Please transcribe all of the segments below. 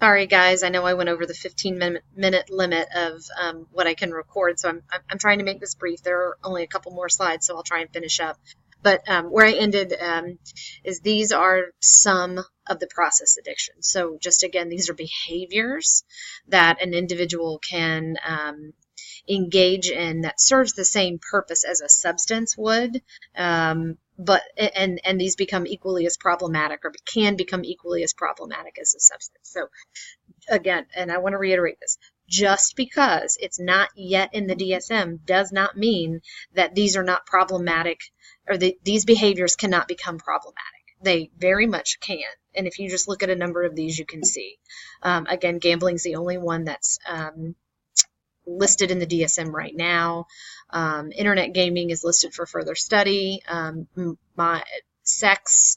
Sorry, guys. I know I went over the 15-minute limit of what I can record, so I'm trying to make this brief. There are only a couple more slides, so I'll try and finish up. But where I ended is these are some of the process addictions. So just again, these are behaviors that an individual can engage in that serves the same purpose as a substance would, but and these become equally as problematic or can become equally as problematic as a substance. So again, and I want to reiterate this, just because it's not yet in the DSM does not mean that these are not problematic or these behaviors cannot become problematic. They very much can. And if you just look at a number of these, you can see. Again, gambling is the only one that's listed in the DSM right now. Internet gaming is listed for further study. Sex,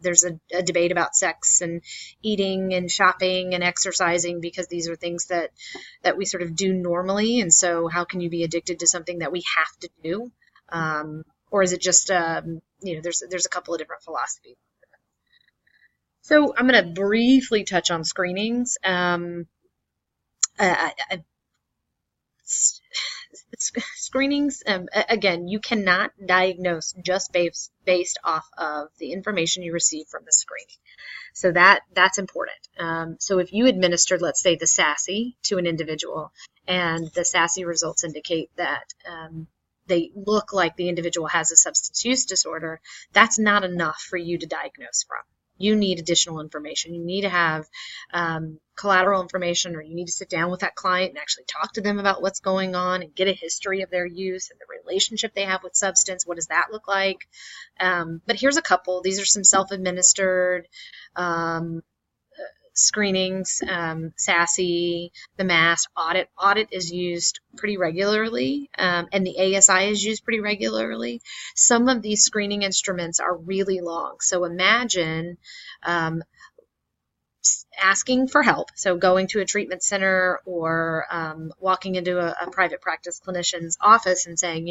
there's a debate about sex and eating and shopping and exercising because these are things that we sort of do normally. And so how can you be addicted to something that we have to do? Or is it just, there's a couple of different philosophies. So I'm going to briefly touch on screenings. Screenings, again, you cannot diagnose just based off of the information you receive from the screening. So that's important. So if you administered, let's say, the SASI to an individual, and the SASI results indicate that they look like the individual has a substance use disorder, that's not enough for you to diagnose from. You need additional information. You need to have collateral information, or you need to sit down with that client and actually talk to them about what's going on and get a history of their use and the relationship they have with substance. What does that look like? But here's a couple. These are some self-administered screenings, SASI, the MAST, audit. Audit is used pretty regularly, and the ASI is used pretty regularly. Some of these screening instruments are really long. So imagine asking for help, so going to a treatment center or walking into a private practice clinician's office and saying,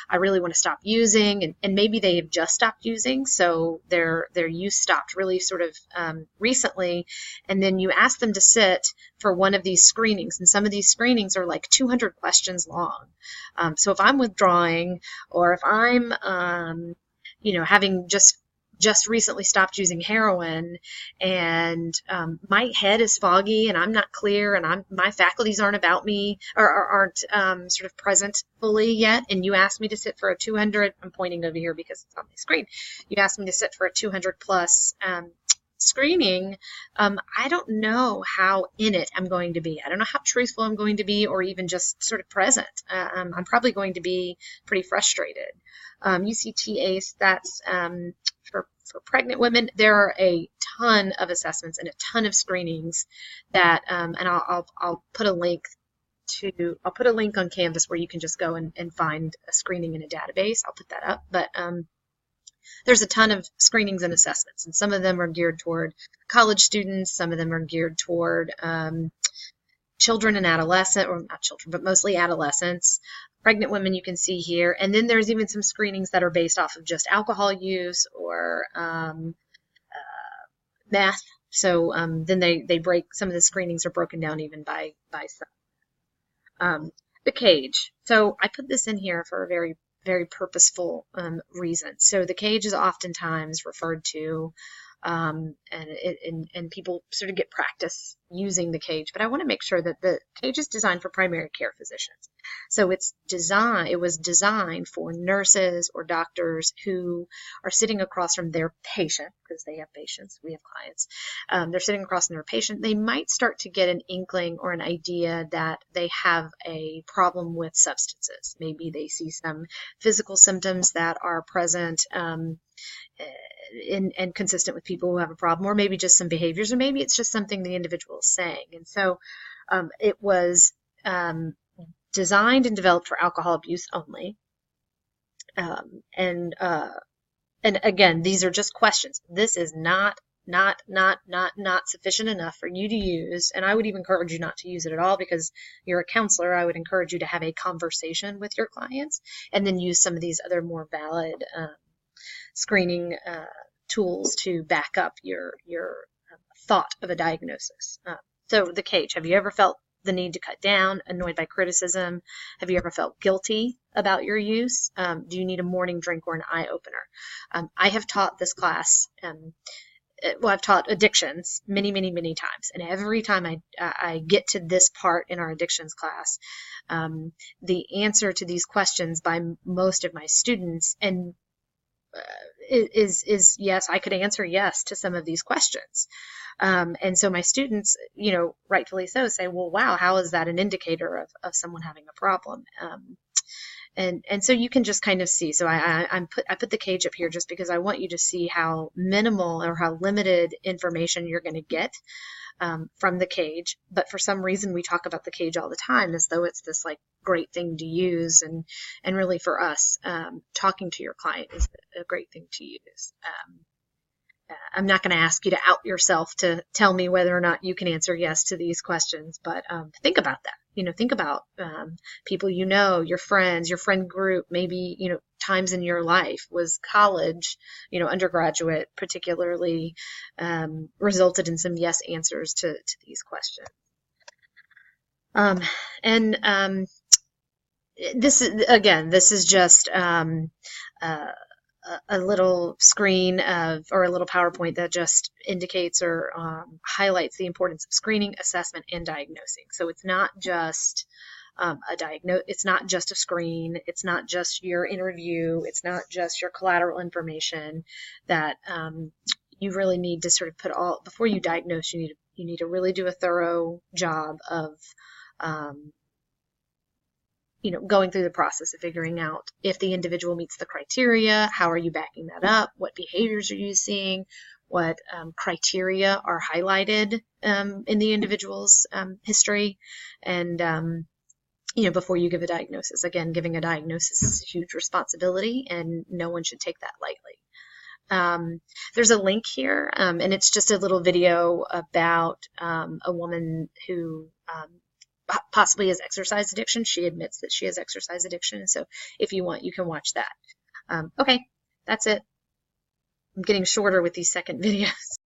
I really want to stop using, and maybe they have just stopped using, so their use stopped really sort of recently, and then you ask them to sit for one of these screenings, and some of these screenings are like 200 questions long. So if I'm withdrawing, or if I'm having just recently stopped using heroin, and my head is foggy and I'm not clear, and my faculties aren't about me, or aren't sort of present fully yet, and you asked me to sit for a 200, I'm pointing over here because it's on my screen, you asked me to sit for a 200 plus screening, I don't know how in it I'm going to be. I don't know how truthful I'm going to be, or even just sort of present. I'm probably going to be pretty frustrated. UCTA stats for pregnant women, there are a ton of assessments and a ton of screenings that, and I'll put a link on Canvas where you can just go and find a screening in a database. I'll put that up, but there's a ton of screenings and assessments, and some of them are geared toward college students, some of them are geared toward children and adolescent, or not children, but mostly adolescents. Pregnant women you can see here, and then there's even some screenings that are based off of just alcohol use or meth. So then they break, some of the screenings are broken down even by some. The CAGE. So I put this in here for a very, very purposeful reason. So the CAGE is oftentimes referred to, and people sort of get practice using the CAGE, but I want to make sure that the CAGE is designed for primary care physicians. So it was designed for nurses or doctors who are sitting across from their patient, because they have patients, we have clients. They're sitting across from their patient. They might start to get an inkling or an idea that they have a problem with substances. Maybe they see some physical symptoms that are present and consistent with people who have a problem, or maybe just some behaviors, or maybe it's just something the individual is saying. And so it was designed and developed for alcohol abuse only. And again, these are just questions. This is not sufficient enough for you to use, and I would even encourage you not to use it at all, because you're a counselor. I would encourage you to have a conversation with your clients and then use some of these other more valid screening tools to back up your thought of a diagnosis. So the cage, have you ever felt the need to cut down, annoyed by criticism? Have you ever felt guilty about your use? Do you need a morning drink or an eye opener? I have taught this class, well, I've taught addictions many, many, many times. And every time I get to this part in our addictions class, the answer to these questions by most of my students and is yes, I could answer yes to some of these questions. And so my students, rightfully so, say, well, wow, how is that an indicator of someone having a problem? And so you can just kind of see. So I put the cage up here just because I want you to see how minimal or how limited information you're going to get from the cage. But for some reason, we talk about the cage all the time as though it's this like great thing to use. And really for us, talking to your client is a great thing to use. I'm not going to ask you to out yourself to tell me whether or not you can answer yes to these questions, but think about that. Think about people your friends, your friend group, maybe, times in your life. Was college, undergraduate particularly, resulted in some yes answers to these questions. This is just a little screen or a little PowerPoint that just indicates or highlights the importance of screening, assessment, and diagnosing. So it's not just it's not just a screen. It's not just your interview. It's not just your collateral information that you really need to sort of put all before you diagnose. You need to really do a thorough job of going through the process of figuring out if the individual meets the criteria, how are you backing that up, what behaviors are you seeing, what criteria are highlighted in the individual's history, and before you give a diagnosis. Again, giving a diagnosis is a huge responsibility, and no one should take that lightly. There's a link here, and it's just a little video about a woman who possibly has exercise addiction. She admits that she has exercise addiction. So if you want, you can watch that. Okay, that's it. I'm getting shorter with these second videos.